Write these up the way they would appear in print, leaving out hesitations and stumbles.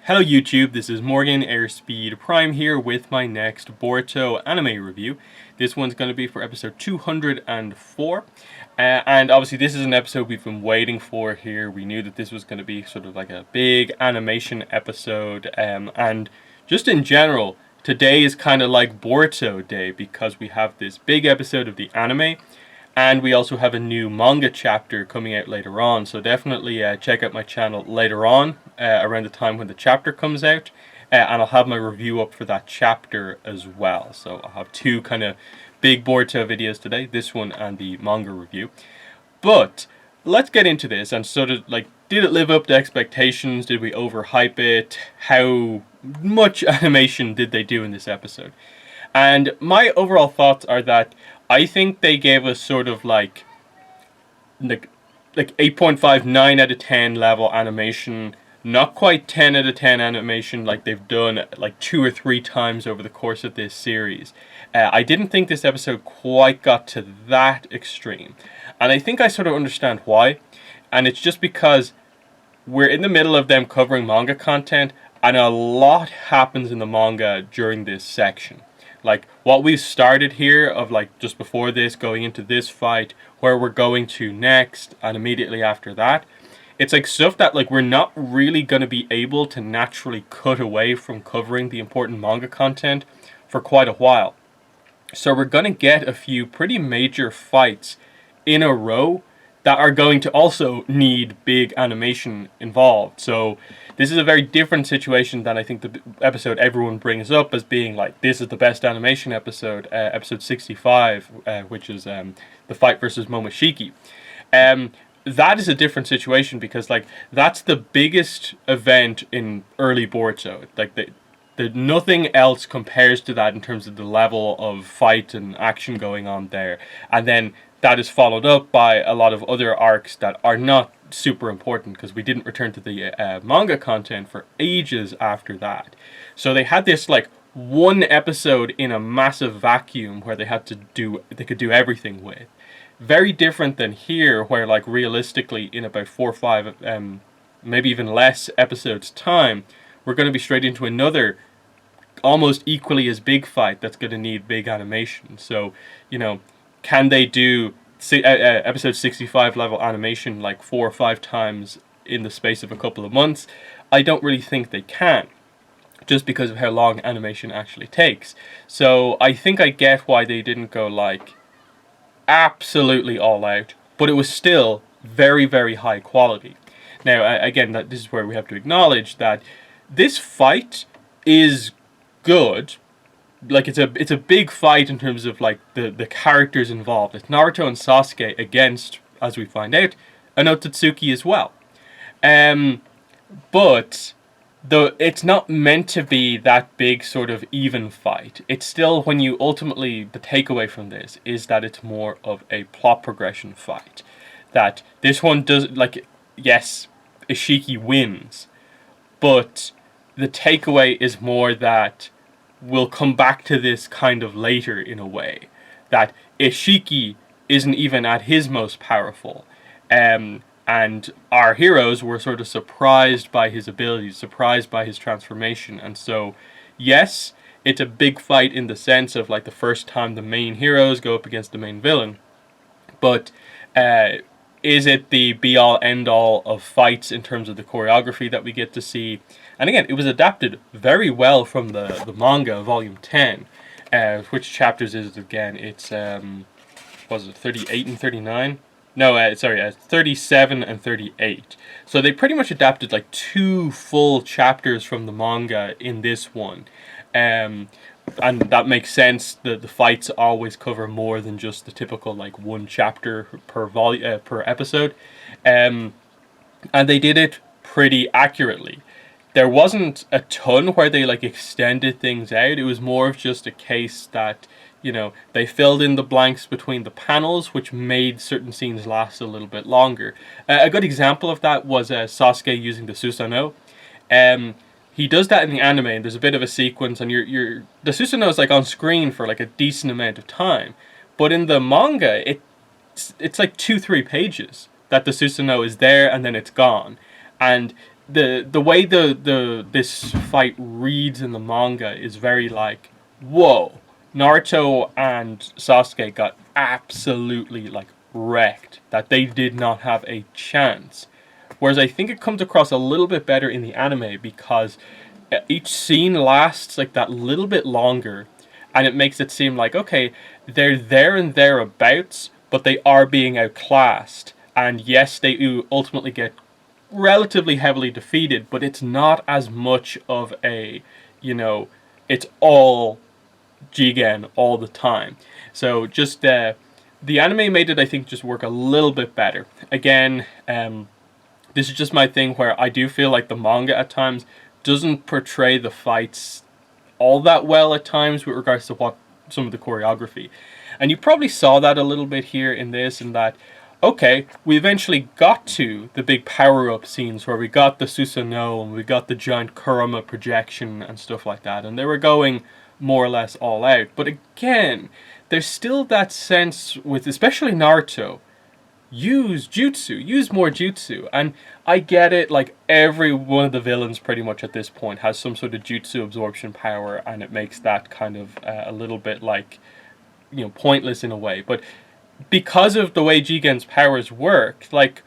Hello YouTube, this is Morgan Airspeed Prime here with my next Boruto anime review. This one's going to be for episode 204. And obviously this is an episode we've been waiting for here. We knew that this was going to be sort of like a big animation episode. And just in general, today is kind of like Boruto Day because we have this big episode of the anime. And we also have a new manga chapter coming out later on, so definitely check out my channel later on, around the time when the chapter comes out, and I'll have my review up for that chapter as well. So I'll have two kind of big Boruto videos today, this one and the manga review. But let's get into this and sort of like, did it live up to expectations? Did we overhype it? How much animation did they do in this episode? And my overall thoughts are that I think they gave us sort of like 8.5, 9 out of 10 level animation. Not quite 10 out of 10 animation like they've done like 2 or 3 times over the course of this series. I didn't think this episode quite got to that extreme. And I think I sort of understand why. And it's just because we're in the middle of them covering manga content, and a lot happens in the manga during this section. Like, what we've started here of, like, just before this, going into this fight, where we're going to next, and immediately after that, it's, like, stuff that, like, we're not really going to be able to naturally cut away from covering the important manga content for quite a while. So we're going to get a few pretty major fights in a row that are going to also need big animation involved. So this is a very different situation than I think the episode everyone brings up as being like, this is the best animation episode, episode 65, which is the fight versus Momoshiki. That is a different situation because like that's the biggest event in early Boruto. Like nothing else compares to that in terms of the level of fight and action going on there. And then that is followed up by a lot of other arcs that are not super important because we didn't return to the manga content for ages after that. So they had this like one episode in a massive vacuum where they could do everything with. Very different than here where like realistically in about 4 or 5 maybe even less episodes time, we're going to be straight into another almost equally as big fight that's going to need big animation. So, you know, can they do episode 65 level animation like 4 or 5 times in the space of a couple of months? I don't really think they can, just because of how long animation actually takes. So I think I get why they didn't go like absolutely all out, but it was still very, very high quality. Now, again, this is where we have to acknowledge that this fight is good. Like it's a big fight in terms of like the characters involved. It's Naruto and Sasuke against, as we find out, an Otsutsuki as well. But it's not meant to be that big sort of even fight. It's still, when you ultimately, the takeaway from this is that it's more of a plot progression fight. That this one does, like, yes, Ishiki wins, but the takeaway is more that we'll come back to this kind of later in a way. That Ishiki isn't even at his most powerful. And our heroes were sort of surprised by his abilities, surprised by his transformation. And so, yes, it's a big fight in the sense of like the first time the main heroes go up against the main villain. But is it the be-all, end-all of fights in terms of the choreography that we get to see? And again, it was adapted very well from the manga, volume 10. Which chapters is it again? It's, was it 38 and 39? No, sorry, 37 and 38. So they pretty much adapted like 2 full chapters from the manga in this one. And that makes sense. The fights always cover more than just the typical like 1 chapter per episode. And they did it pretty accurately. There wasn't a ton where they like extended things out. It was more of just a case that, you know, they filled in the blanks between the panels, which made certain scenes last a little bit longer. A good example of that was Sasuke using the Susanoo. He does that in the anime, and there's a bit of a sequence, and the Susanoo is like on screen for like a decent amount of time. But in the manga, it's like 2-3 pages that the Susanoo is there, and then it's gone. And the way this fight reads in the manga is very like, whoa, Naruto and Sasuke got absolutely like wrecked, that they did not have a chance. Whereas I think it comes across a little bit better in the anime because each scene lasts like that little bit longer, and it makes it seem like, okay, they're there and thereabouts, but they are being outclassed. And yes, they do ultimately get relatively heavily defeated, but it's not as much of a, you know, it's all Jigen all the time. So just the anime made it, I think, just work a little bit better. Again, this is just my thing where I do feel like the manga at times doesn't portray the fights all that well at times with regards to what some of the choreography. And you probably saw that a little bit here in this, and that, okay, we eventually got to the big power-up scenes where we got the Susanoo and we got the giant Kurama projection and stuff like that, and they were going more or less all out. But again, there's still that sense with especially Naruto, use jutsu, use more jutsu. And I get it, like every one of the villains pretty much at this point has some sort of jutsu absorption power, and it makes that kind of a little bit like, pointless in a way. But because of the way Jigen's powers work, like,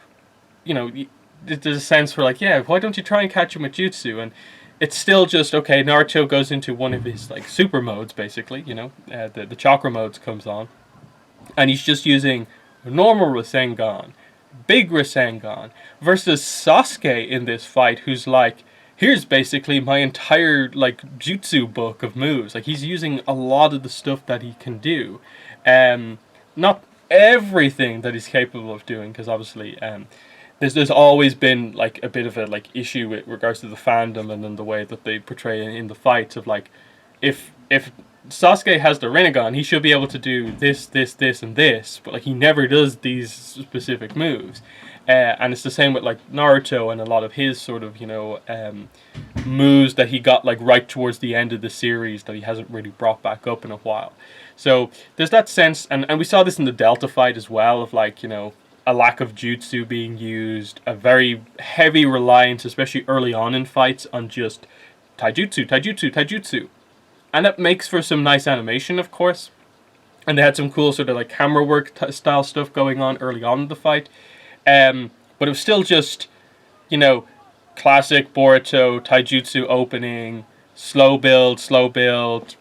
there's a sense for like, yeah, why don't you try and catch him with jutsu? And it's still just, okay, Naruto goes into one of his like super modes, basically, the chakra modes comes on, and he's just using normal Rasengan, big Rasengan, versus Sasuke in this fight, who's like, here's basically my entire like jutsu book of moves. Like, he's using a lot of the stuff that he can do, not everything that he's capable of doing, because obviously there's always been like a bit of a like issue with regards to the fandom and then the way that they portray it in the fights of like, if Sasuke has the Rinnegan, he should be able to do this, this, this, and this, but like he never does these specific moves. And it's the same with like Naruto and a lot of his sort of moves that he got like right towards the end of the series that he hasn't really brought back up in a while. So there's that sense, and we saw this in the Delta fight as well, of like, a lack of jutsu being used, a very heavy reliance, especially early on in fights, on just taijutsu, taijutsu, taijutsu. And that makes for some nice animation, of course. And they had some cool sort of like camera work style stuff going on early on in the fight. But it was still just, classic Boruto taijutsu opening, slow build,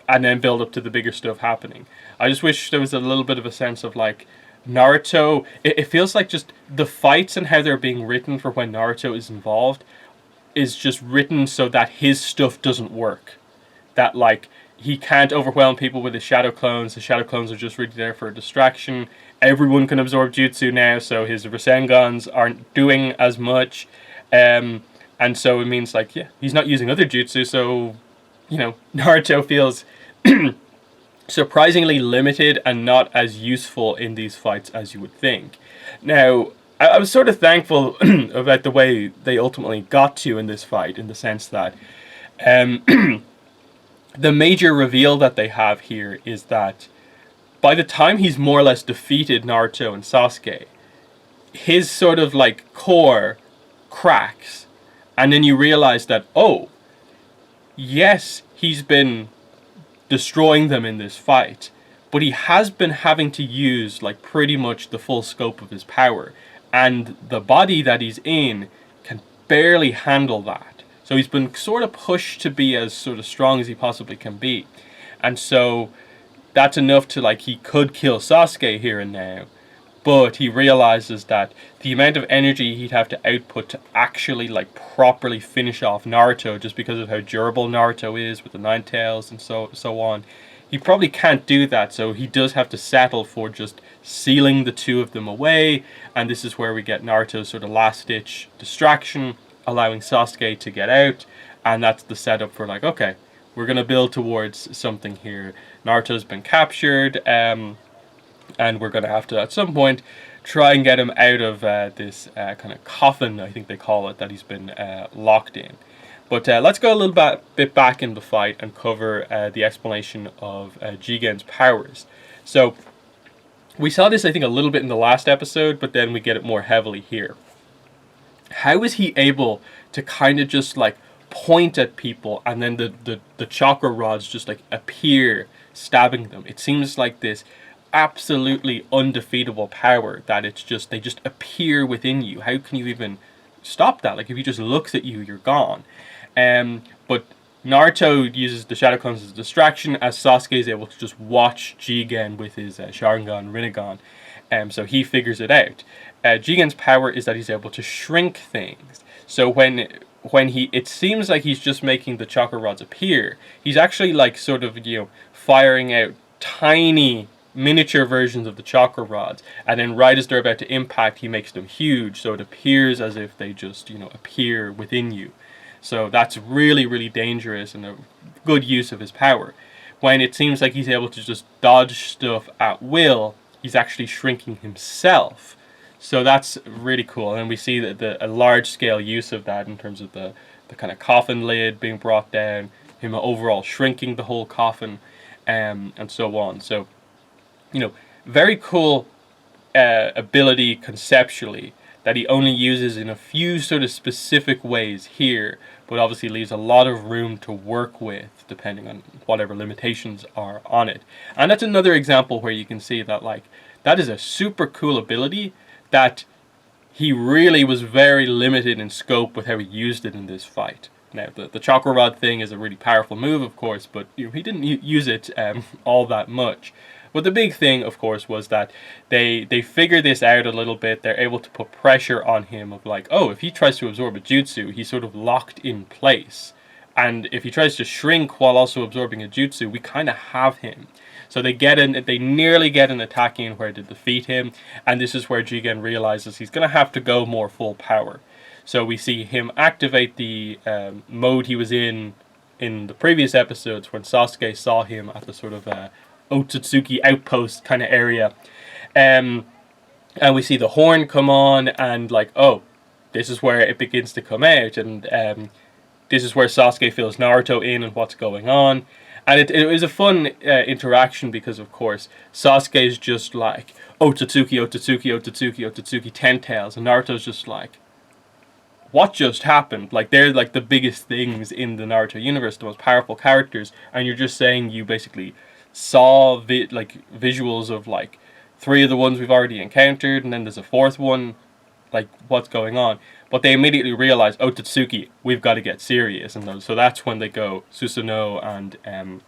and then build up to the bigger stuff happening. I just wish there was a little bit of a sense of like, Naruto, it feels like just the fights and how they're being written for when Naruto is involved is just written so that his stuff doesn't work. That like, he can't overwhelm people with his shadow clones. The shadow clones are just really there for a distraction. Everyone can absorb jutsu now, so his Rasengans aren't doing as much. And so it means like, yeah, he's not using other jutsu, so, Naruto feels surprisingly limited and not as useful in these fights as you would think. Now, I was sort of thankful about the way they ultimately got to in this fight, in the sense that the major reveal that they have here is that by the time he's more or less defeated Naruto and Sasuke, his sort of like core cracks, and then you realize that, oh, yes, he's been destroying them in this fight, but he has been having to use like pretty much the full scope of his power, and the body that he's in can barely handle that. So he's been sort of pushed to be as sort of strong as he possibly can be, and so that's enough to like, he could kill Sasuke here and now, but he realizes that the amount of energy he'd have to output to actually like properly finish off Naruto, just because of how durable Naruto is with the Nine Tails and so on, he probably can't do that. So he does have to settle for just sealing the two of them away, and this is where we get Naruto's sort of last ditch distraction, allowing Sasuke to get out, and that's the setup for like, okay, we're gonna build towards something here. Naruto's been captured, and we're going to have to, at some point, try and get him out of this kind of coffin, I think they call it, that he's been locked in. But let's go a little bit back in the fight and cover the explanation of Jigen's powers. So, we saw this, I think, a little bit in the last episode, but then we get it more heavily here. How is he able to kind of just like point at people and then the chakra rods just like appear stabbing them? It seems like this absolutely undefeatable power that it's just they just appear within you. How can you even stop that? Like if he just looks at you, you're gone. But Naruto uses the Shadow Clones as a distraction, as Sasuke is able to just watch Jigen with his Sharingan, Rinnegan. So he figures it out. Jigen's power is that he's able to shrink things. So when he, it seems like he's just making the chakra rods appear. He's actually like sort of firing out tiny miniature versions of the chakra rods, and then right as they're about to impact, he makes them huge, so it appears as if they just appear within you. So that's really, really dangerous and a good use of his power. When it seems like he's able to just dodge stuff at will, he's actually shrinking himself. So that's really cool. And we see a large scale use of that in terms of the kind of coffin lid being brought down, him overall shrinking the whole coffin, and so on. So, very cool ability conceptually that he only uses in a few sort of specific ways here, but obviously leaves a lot of room to work with depending on whatever limitations are on it. And that's another example where you can see that that is a super cool ability that he really was very limited in scope with how he used it in this fight. Now, the chakra rod thing is a really powerful move, of course, but he didn't use it all that much. But the big thing, of course, was that they figure this out a little bit. They're able to put pressure on him of like, oh, if he tries to absorb a jutsu, he's sort of locked in place. And if he tries to shrink while also absorbing a jutsu, we kind of have him. So they nearly get an attack in where to defeat him, and this is where Jigen realizes he's going to have to go more full power. So we see him activate the mode he was in the previous episodes when Sasuke saw him at the sort of Otsutsuki outpost kind of area. And we see the horn come on, and like, oh, this is where it begins to come out, and this is where Sasuke fills Naruto in and what's going on. And it was a fun interaction because, of course, Sasuke is just like, Otsutsuki, Otsutsuki, Otsutsuki, Otsutsuki, 10 tails. And Naruto's just like, what just happened? Like, they're like the biggest things in the Naruto universe, the most powerful characters. And you're just saying you basically saw visuals of like 3 of the ones we've already encountered. And then there's a 4th one. Like, what's going on? But they immediately realize, oh, Tatsuki, we've got to get serious. And so that's when they go Susanoo and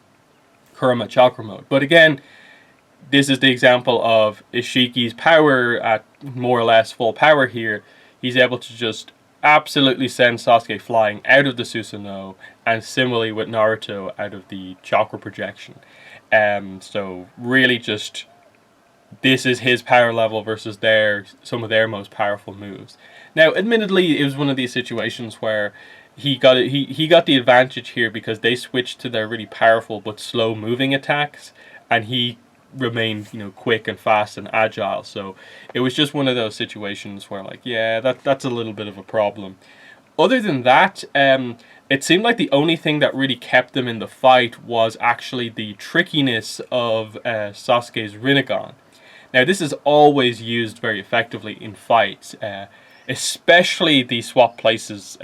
Kurama Chakra mode. But again, this is the example of Ishiki's power at more or less full power here. He's able to just absolutely send Sasuke flying out of the Susanoo, and similarly with Naruto out of the chakra projection. So really just, this is his power level versus some of their most powerful moves. Now, admittedly, it was one of these situations where he got the advantage here because they switched to their really powerful but slow moving attacks, and he remained quick and fast and agile. So it was just one of those situations where like, yeah, that's a little bit of a problem. Other than that, it seemed like the only thing that really kept them in the fight was actually the trickiness of Sasuke's Rinnegan. Now, this is always used very effectively in fights, especially the swap places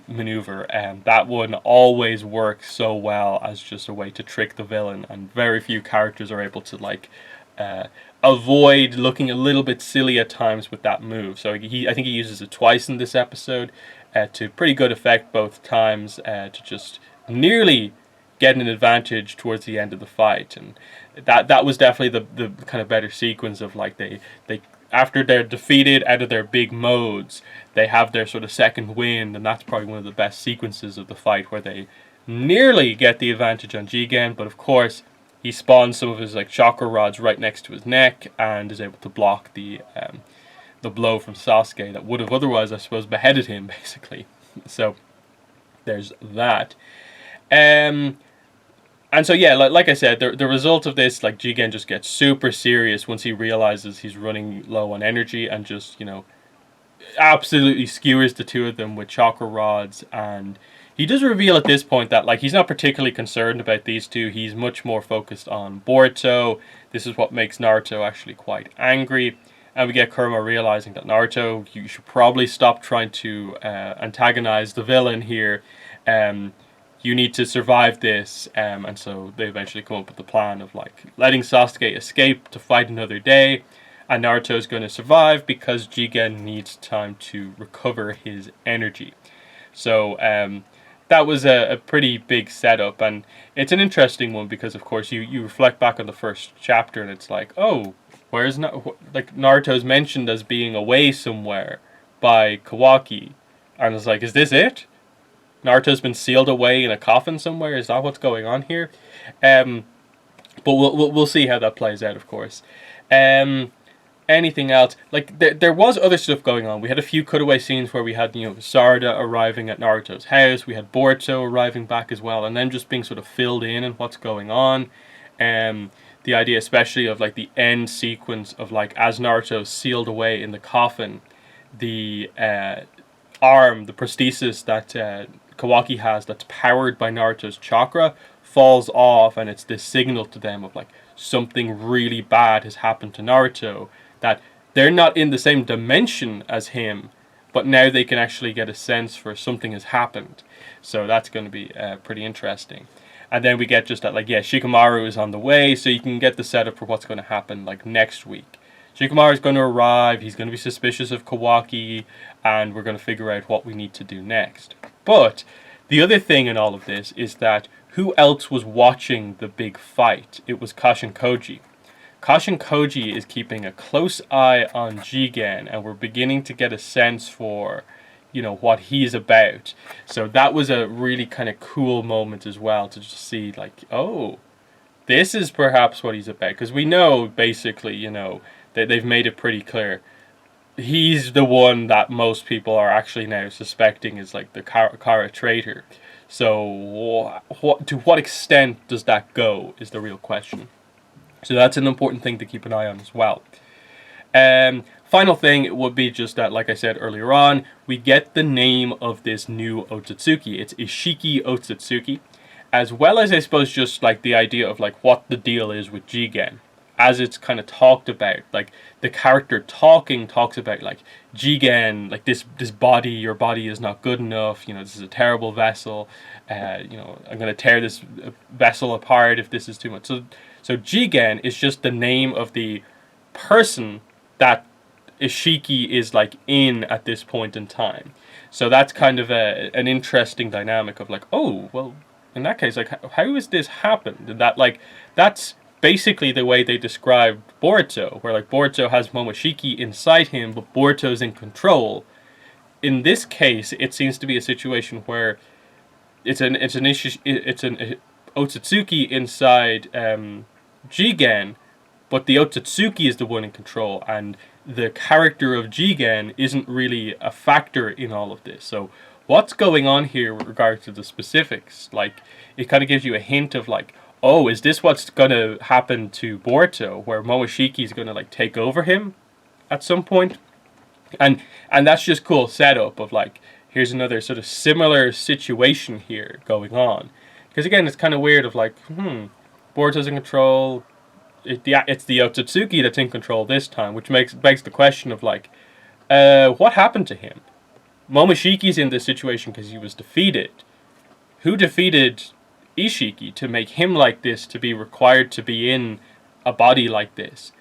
maneuver. That one always works so well as just a way to trick the villain, and very few characters are able to avoid looking a little bit silly at times with that move. So I think he uses it twice in this episode to pretty good effect both times, to just nearly get an advantage towards the end of the fight. And that was definitely the kind of better sequence of like they after they're defeated out of their big modes, they have their sort of second wind, and that's probably one of the best sequences of the fight where they nearly get the advantage on Jigen, but of course he spawns some of his like chakra rods right next to his neck and is able to block the blow from Sasuke that would have otherwise, I suppose, beheaded him basically. So there's that. And so yeah, like I said, the result of this, like, Jigen just gets super serious once he realizes he's running low on energy, and just absolutely skewers the two of them with chakra rods. And he does reveal at this point that like he's not particularly concerned about these two. He's much more focused on Boruto. This is what makes Naruto actually quite angry. And we get Kurama realizing that Naruto, you should probably stop trying to antagonize the villain here. Um, you need to survive this. And so they eventually come up with the plan of like letting Sasuke escape to fight another day. And Naruto is going to survive because Jigen needs time to recover his energy. So that was a pretty big setup, and it's an interesting one because, of course, you reflect back on the first chapter, and it's like, oh, where's like Naruto's mentioned as being away somewhere by Kawaki, and it's like, is this it? Naruto's been sealed away in a coffin somewhere. Is that what's going on here? Um, but we'll see how that plays out, of course. Um, Anything else? Like there was other stuff going on. We had a few cutaway scenes where we had Sarada arriving at Naruto's house. We had Boruto arriving back as well, and then just being sort of filled in on what's going on. The idea, especially of like the end sequence of like as Naruto's sealed away in the coffin, the arm, the prosthesis that Kawaki has that's powered by Naruto's chakra falls off, and it's this signal to them of like something really bad has happened to Naruto, that they're not in the same dimension as him, but now they can actually get a sense for something has happened. So that's going to be pretty interesting. And then we get just that, like, yeah, Shikamaru is on the way, so you can get the setup for what's going to happen, like, next week. Shikamaru is going to arrive, he's going to be suspicious of Kawaki, and we're going to figure out what we need to do next. But the other thing in all of this is that who else was watching the big fight? It was Kashin Koji. Kashin Koji is keeping a close eye on Jigen, and we're beginning to get a sense for, what he's about. So that was a really kind of cool moment as well, to just see like, oh, this is perhaps what he's about. Because we know, basically, that they've made it pretty clear. He's the one that most people are actually now suspecting is like the Kara traitor. So to what extent does that go is the real question. So that's an important thing to keep an eye on as well. Final thing would be just that, like I said earlier on, we get the name of this new Otsutsuki. It's Ishiki Otsutsuki, as well as, I suppose, just like the idea of like what the deal is with Jigen, as it's kind of talked about. Like the character talks about like Jigen, like this body, your body is not good enough. This is a terrible vessel. I'm gonna tear this vessel apart if this is too much. So Jigen is just the name of the person that Ishiki is like in at this point in time. So that's kind of an interesting dynamic of like, oh, well, in that case, like, how has this happened? And that, like, that's basically the way they described Boruto, where like Boruto has Momoshiki inside him, but Boruto's in control. In this case, it seems to be a situation where it's an Otsutsuki inside Jigen, but the Otsutsuki is the one in control, and the character of Jigen isn't really a factor in all of this. So what's going on here with regard to the specifics? Like, it kind of gives you a hint of like, oh, is this what's going to happen to Boruto, where Momoshiki is going to like take over him at some point? And that's just cool setup of like, here's another sort of similar situation here going on. Because again, it's kind of weird of like, Boruto's in control. It's the Otsutsuki that's in control this time, which begs the question of like, what happened to him? Momoshiki's in this situation because he was defeated. Who defeated Ishiki to make him like this, to be required to be in a body like this?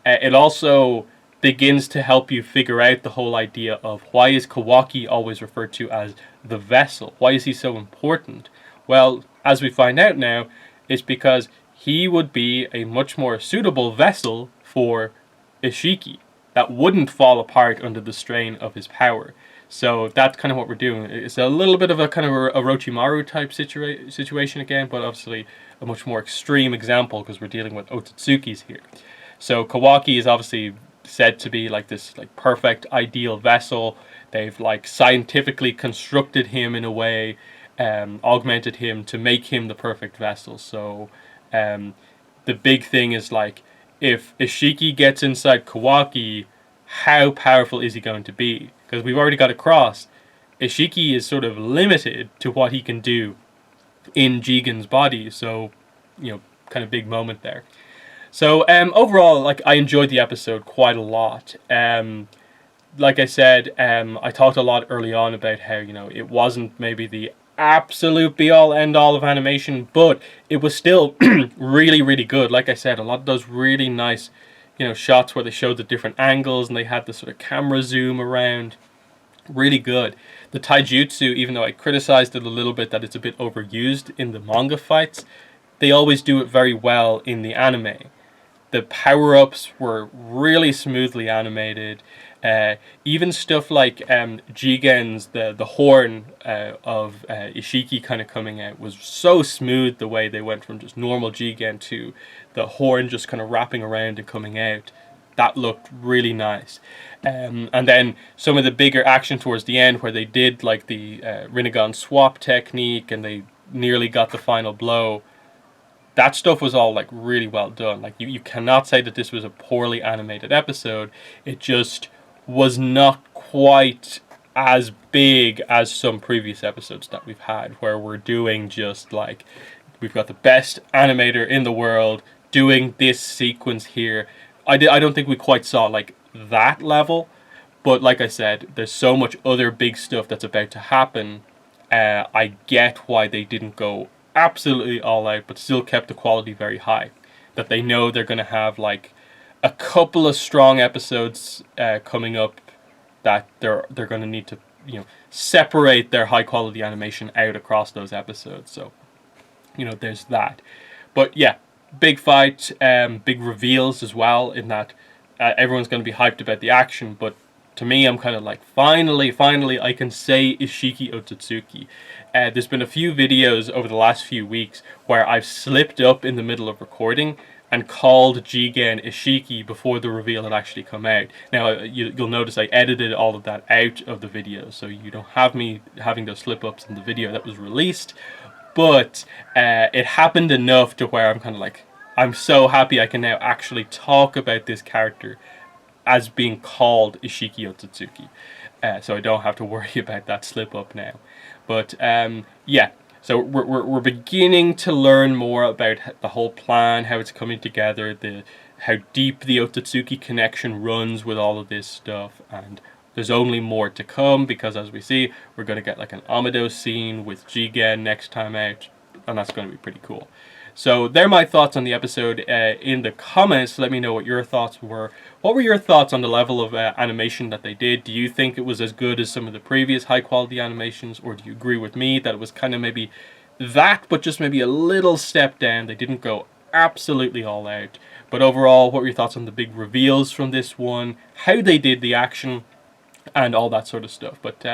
It also begins to help you figure out the whole idea of why is Kawaki always referred to as the vessel? Why is he so important? Well, as we find out now, it's because he would be a much more suitable vessel for Ishiki that wouldn't fall apart under the strain of his power. So that's kind of what we're doing. It's a little bit of a kind of a Orochimaru type situation again, but obviously a much more extreme example because we're dealing with Otsutsukis here. So Kawaki is obviously said to be like this like perfect ideal vessel. They've like scientifically constructed him in a way, augmented him to make him the perfect vessel. So the big thing is like, if Ishiki gets inside Kawaki, how powerful is he going to be? Because we've already got across, Ishiki is sort of limited to what he can do in Jigen's body. So, kind of big moment there. So overall, like, I enjoyed the episode quite a lot. Like I said, I talked a lot early on about how, you know, it wasn't maybe the absolute be all end all of animation, but it was still really, really good. Like I said, a lot of those really nice, you know, shots where they showed the different angles and they had the sort of camera zoom around. Really good. The taijutsu, even though I criticized it a little bit that it's a bit overused in the manga fights, they always do it very well in the anime. The power-ups were really smoothly animated. Even stuff like Jigen's, the horn of Ishiki kind of coming out was so smooth, the way they went from just normal Jigen to the horn just kind of wrapping around and coming out. That looked really nice. And then some of the bigger action towards the end where they did like the Rinnegan swap technique and they nearly got the final blow. That stuff was all like really well done. Like you cannot say that this was a poorly animated episode. It just was not quite as big as some previous episodes that we've had, where we're doing just like, we've got the best animator in the world doing this sequence here. I don't think we quite saw like that level, but like I said, there's so much other big stuff that's about to happen. I get why they didn't go absolutely all out, but still kept the quality very high. That they know they're going to have like a couple of strong episodes coming up, that they're going to need to, you know, separate their high quality animation out across those episodes. So, you know, there's that. But yeah, big fight, big reveals as well, in that everyone's going to be hyped about the action, but to me, I'm kind of like, finally, I can say Ishiki Otsutsuki. There's been a few videos over the last few weeks where I've slipped up in the middle of recording and called Jigen Ishiki before the reveal had actually come out. Now, you'll notice I edited all of that out of the video, so you don't have me having those slip-ups in the video that was released, but it happened enough to where I'm kind of like, I'm so happy I can now actually talk about this character as being called Ishiki Otsutsuki. So I don't have to worry about that slip up now. But yeah, so we're beginning to learn more about the whole plan, how it's coming together, how deep the Otsutsuki connection runs with all of this stuff, and there's only more to come, because as we see, we're going to get like an Amado scene with Jigen next time out, and that's going to be pretty cool. So they're my thoughts on the episode. In the comments, let me know what your thoughts were. What were your thoughts on the level of animation that they did? Do you think it was as good as some of the previous high quality animations, or do you agree with me that it was kind of maybe that, but just maybe a little step down? They didn't go absolutely all out. But overall, what were your thoughts on the big reveals from this one, how they did the action, and all that sort of stuff? But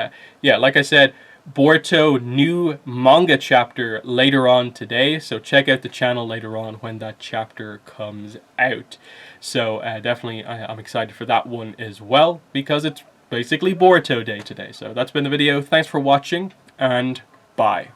yeah, like I said, Boruto new manga chapter later on today, so check out the channel later on when that chapter comes out. So definitely I'm excited for that one as well, because it's basically Boruto day today. So that's been the video. Thanks for watching, and bye.